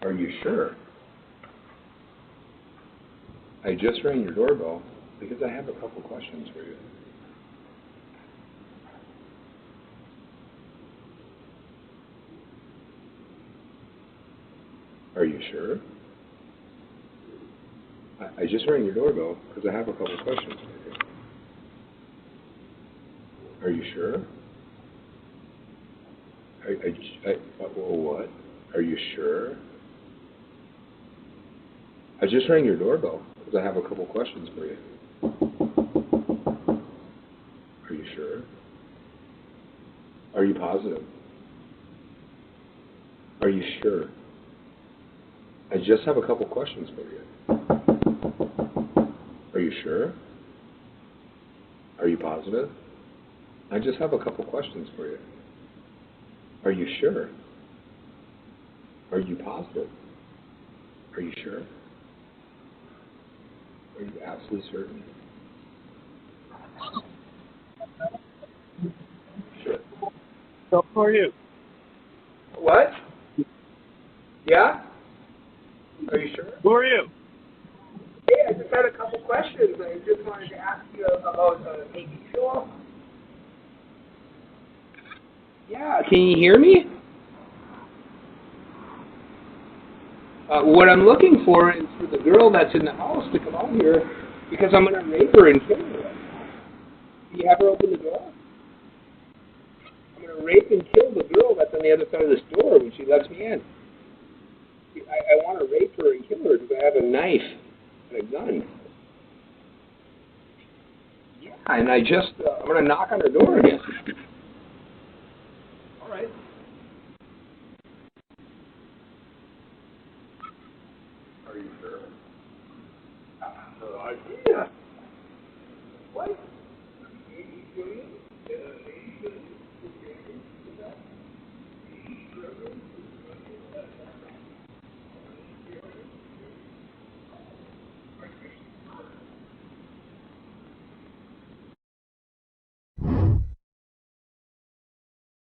Are you sure? I just rang your doorbell because I have a couple questions for you. Are you sure? I just rang your doorbell because I have a couple questions for you. Are you sure? What? Are you sure? I just rang your doorbell because I have a couple questions for you. Are you sure? Are you positive? Are you sure? I just have a couple questions for you. Are you sure? Are you positive? I just have a couple questions for you. Are you sure? Are you positive? Are you sure? Are you absolutely certain? Sure. So who are you? What? Yeah? Are you sure? Who are you? Hey, I just had a couple questions. I just wanted to ask you about TV show. Yeah, can you hear me? What I'm looking for is for the girl that's in the house to come out here because I'm going to rape her and kill her. Can you have her open the door? I'm going to rape and kill the girl that's on the other side of this door when she lets me in. I want to rape her and kill her because I have a knife and a gun. Yeah, and I'm going to knock on her door again. All right. Are you sure? No idea. What? Are you